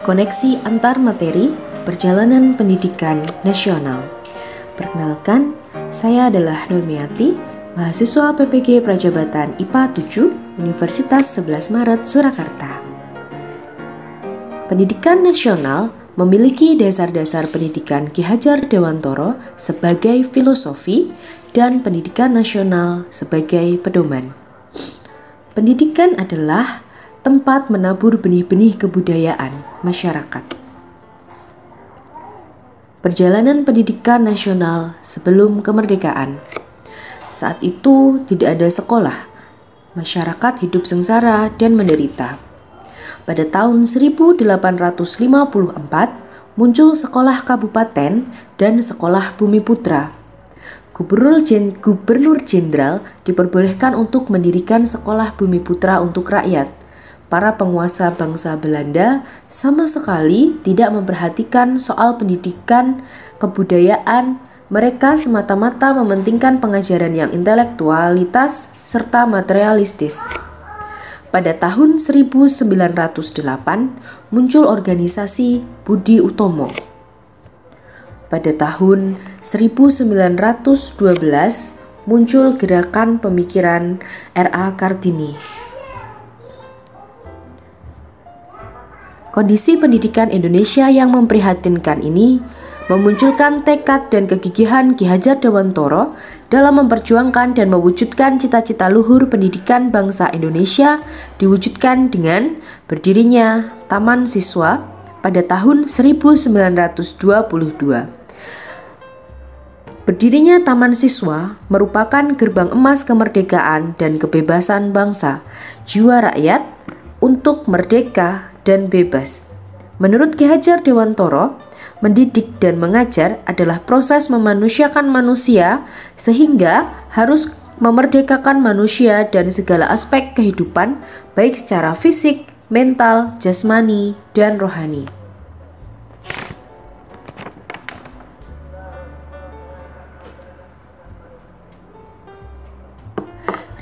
Koneksi antar materi perjalanan pendidikan nasional. Perkenalkan, saya adalah Nurmiati, mahasiswa PPG Prajabatan IPA 7 Universitas 11 Maret Surakarta. Pendidikan nasional memiliki dasar-dasar pendidikan Ki Hajar Dewantara sebagai filosofi dan pendidikan nasional sebagai pedoman. Pendidikan adalah tempat menabur benih-benih kebudayaan masyarakat. Perjalanan pendidikan nasional sebelum kemerdekaan. Saat itu tidak ada sekolah. Masyarakat hidup sengsara dan menderita. Pada tahun 1854 muncul sekolah kabupaten dan sekolah Bumi Putra. Gubernur Jenderal diperbolehkan untuk mendirikan sekolah Bumi Putra untuk rakyat. Para penguasa bangsa Belanda sama sekali tidak memperhatikan soal pendidikan kebudayaan. Mereka semata-mata mementingkan pengajaran yang intelektualitas serta materialistis. Pada tahun 1908 muncul organisasi Budi Utomo. Pada tahun 1912 muncul gerakan pemikiran R.A. Kartini. Kondisi pendidikan Indonesia yang memprihatinkan ini memunculkan tekad dan kegigihan Ki Hajar Dewantara dalam memperjuangkan dan mewujudkan cita-cita luhur pendidikan bangsa Indonesia diwujudkan dengan berdirinya Taman Siswa pada tahun 1922. Berdirinya Taman Siswa merupakan gerbang emas kemerdekaan dan kebebasan bangsa, jiwa rakyat untuk merdeka dan bebas. Menurut Ki Hajar Dewantara, mendidik dan mengajar adalah proses memanusiakan manusia sehingga harus memerdekakan manusia dan segala aspek kehidupan baik secara fisik, mental, jasmani, dan rohani.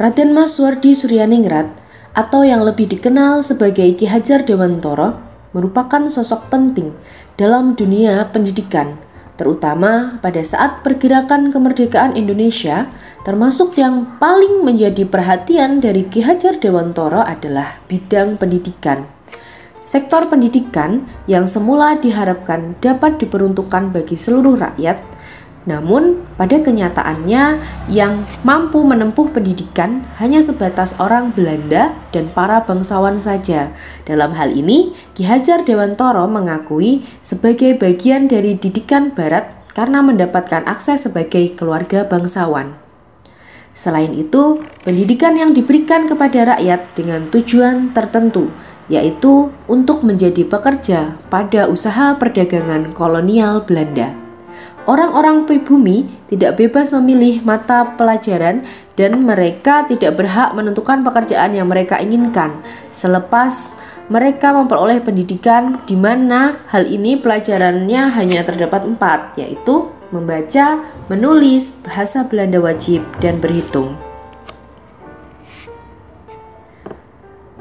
Raden Mas Suwardi Suryaningrat atau yang lebih dikenal sebagai Ki Hajar Dewantara merupakan sosok penting dalam dunia pendidikan, terutama pada saat pergerakan kemerdekaan Indonesia, termasuk yang paling menjadi perhatian dari Ki Hajar Dewantara adalah bidang pendidikan. Sektor pendidikan yang semula diharapkan dapat diperuntukkan bagi seluruh rakyat, namun pada kenyataannya yang mampu menempuh pendidikan hanya sebatas orang Belanda dan para bangsawan saja. Dalam hal ini, Ki Hajar Dewantara mengakui sebagai bagian dari didikan Barat karena mendapatkan akses sebagai keluarga bangsawan. Selain itu, pendidikan yang diberikan kepada rakyat dengan tujuan tertentu, yaitu untuk menjadi pekerja pada usaha perdagangan kolonial Belanda. Orang-orang pribumi tidak bebas memilih mata pelajaran dan mereka tidak berhak menentukan pekerjaan yang mereka inginkan selepas mereka memperoleh pendidikan, di mana hal ini pelajarannya hanya terdapat 4, yaitu membaca, menulis, bahasa Belanda wajib, dan berhitung.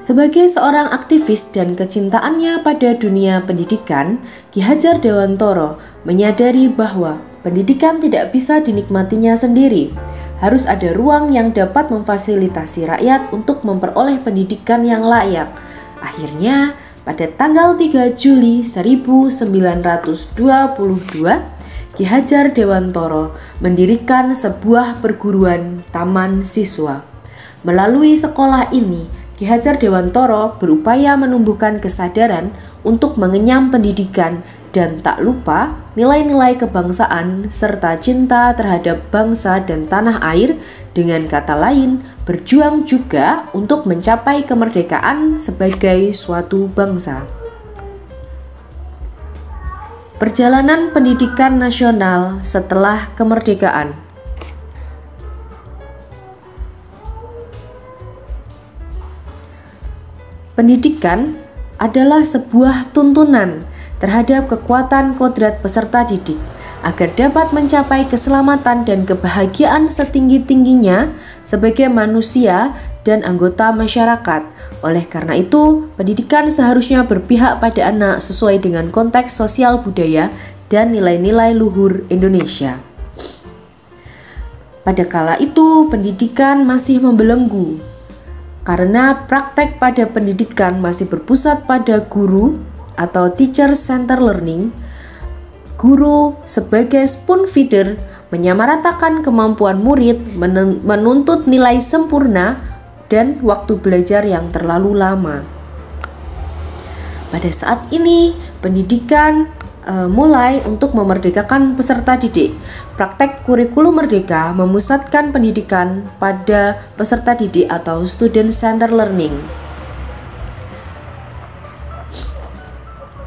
Sebagai seorang aktivis dan kecintaannya pada dunia pendidikan, Ki Hajar Dewantara menyadari bahwa pendidikan tidak bisa dinikmatinya sendiri. Harus ada ruang yang dapat memfasilitasi rakyat untuk memperoleh pendidikan yang layak. Akhirnya, pada tanggal 3 Juli 1922, Ki Hajar Dewantara mendirikan sebuah perguruan Taman Siswa. Melalui sekolah ini, Ki Hajar Dewantara berupaya menumbuhkan kesadaran untuk mengenyam pendidikan dan tak lupa nilai-nilai kebangsaan serta cinta terhadap bangsa dan tanah air, dengan kata lain berjuang juga untuk mencapai kemerdekaan sebagai suatu bangsa. Perjalanan pendidikan nasional setelah kemerdekaan. Pendidikan adalah sebuah tuntunan terhadap kekuatan kodrat peserta didik agar dapat mencapai keselamatan dan kebahagiaan setinggi-tingginya sebagai manusia dan anggota masyarakat. Oleh karena itu, pendidikan seharusnya berpihak pada anak sesuai dengan konteks sosial budaya dan nilai-nilai luhur Indonesia. Pada kala itu, pendidikan masih membelenggu karena praktek pada pendidikan masih berpusat pada guru atau teacher center learning. Guru sebagai spoon feeder menyamaratakan kemampuan murid, menuntut nilai sempurna dan waktu belajar yang terlalu lama. Pada saat ini, pendidikan mulai untuk memerdekakan peserta didik. Praktek kurikulum merdeka memusatkan pendidikan pada peserta didik atau student center learning.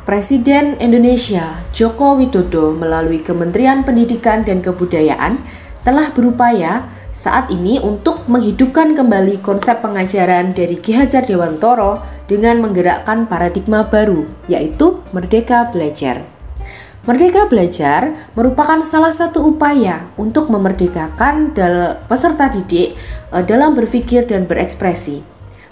Presiden Indonesia Joko Widodo melalui Kementerian Pendidikan dan Kebudayaan telah berupaya saat ini untuk menghidupkan kembali konsep pengajaran dari Ki Hajar Dewantoro dengan menggerakkan paradigma baru, yaitu Merdeka Belajar. Merdeka Belajar merupakan salah satu upaya untuk memerdekakan peserta didik dalam berpikir dan berekspresi.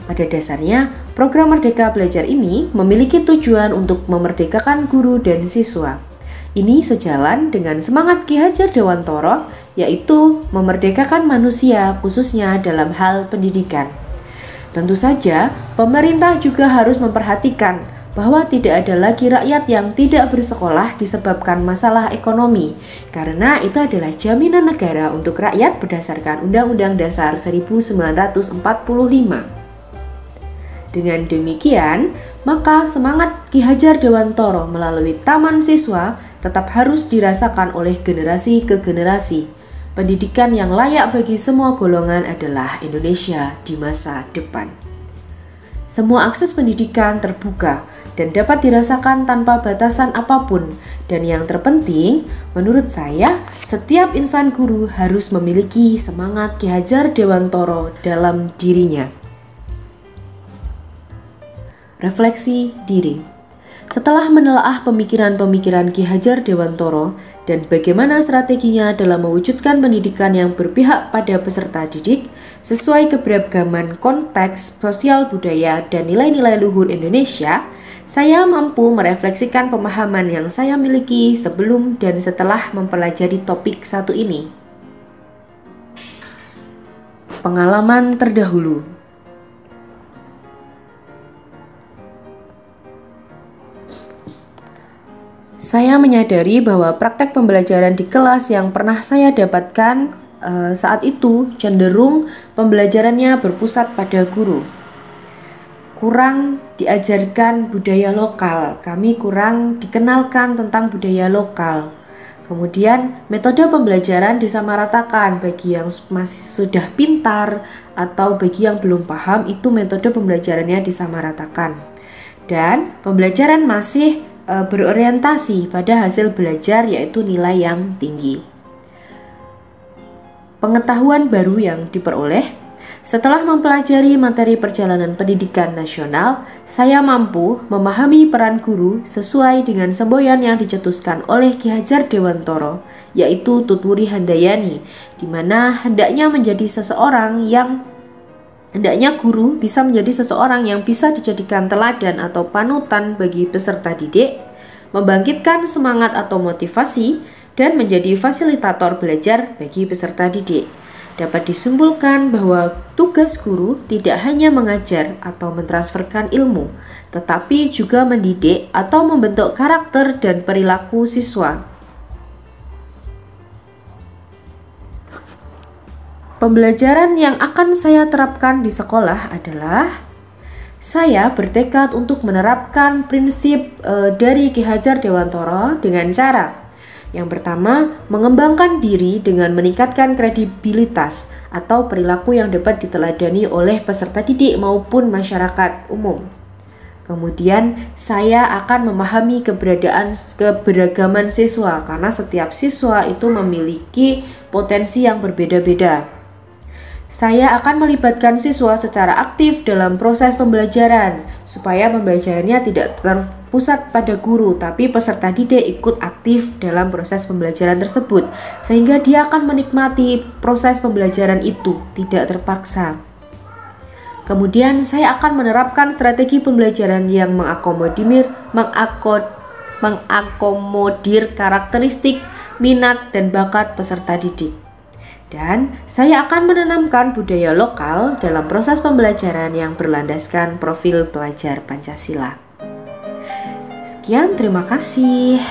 Pada dasarnya, program Merdeka Belajar ini memiliki tujuan untuk memerdekakan guru dan siswa. Ini sejalan dengan semangat Ki Hajar Dewantoro, yaitu memerdekakan manusia khususnya dalam hal pendidikan. Tentu saja, pemerintah juga harus memperhatikan bahwa tidak ada lagi rakyat yang tidak bersekolah disebabkan masalah ekonomi, karena itu adalah jaminan negara untuk rakyat berdasarkan Undang-Undang Dasar 1945. Dengan demikian, maka semangat Ki Hajar Dewantoro melalui Taman Siswa tetap harus dirasakan oleh generasi ke generasi. Pendidikan yang layak bagi semua golongan adalah Indonesia di masa depan. Semua akses pendidikan terbuka dan dapat dirasakan tanpa batasan apapun. Dan yang terpenting, menurut saya, setiap insan guru harus memiliki semangat Ki Hajar Dewantoro dalam dirinya. Refleksi diri. Setelah menelaah pemikiran-pemikiran Ki Hajar Dewantoro dan bagaimana strateginya dalam mewujudkan pendidikan yang berpihak pada peserta didik sesuai keberagaman konteks sosial budaya dan nilai-nilai luhur Indonesia, saya mampu merefleksikan pemahaman yang saya miliki sebelum dan setelah mempelajari topik satu ini. Pengalaman terdahulu. Saya menyadari bahwa praktek pembelajaran di kelas yang pernah saya dapatkan saat itu cenderung pembelajarannya berpusat pada guru. Kurang diajarkan budaya lokal, kami kurang dikenalkan tentang budaya lokal. Kemudian metode pembelajaran disamaratakan bagi yang masih sudah pintar atau bagi yang belum paham, itu metode pembelajarannya disamaratakan. Dan pembelajaran masih berorientasi pada hasil belajar, yaitu nilai yang tinggi. Pengetahuan baru yang diperoleh setelah mempelajari materi perjalanan pendidikan nasional, saya mampu memahami peran guru sesuai dengan semboyan yang dicetuskan oleh Ki Hajar Dewantoro, yaitu Tutwuri Handayani, di mana hendaknya guru bisa menjadi seseorang yang bisa dijadikan teladan atau panutan bagi peserta didik, membangkitkan semangat atau motivasi, dan menjadi fasilitator belajar bagi peserta didik. Dapat disimpulkan bahwa tugas guru tidak hanya mengajar atau mentransferkan ilmu, tetapi juga mendidik atau membentuk karakter dan perilaku siswa. Pembelajaran yang akan saya terapkan di sekolah adalah saya bertekad untuk menerapkan prinsip dari Ki Hajar Dewantoro dengan cara yang pertama, mengembangkan diri dengan meningkatkan kredibilitas atau perilaku yang dapat diteladani oleh peserta didik maupun masyarakat umum. Kemudian, saya akan memahami keberagaman siswa karena setiap siswa itu memiliki potensi yang berbeda-beda. Saya akan melibatkan siswa secara aktif dalam proses pembelajaran supaya pembelajarannya tidak terpusat pada guru, tapi peserta didik ikut aktif dalam proses pembelajaran tersebut sehingga dia akan menikmati proses pembelajaran itu, tidak terpaksa. Kemudian saya akan menerapkan strategi pembelajaran yang mengakomodir karakteristik, minat, dan bakat peserta didik. Dan saya akan menanamkan budaya lokal dalam proses pembelajaran yang berlandaskan profil pelajar Pancasila. Sekian, terima kasih.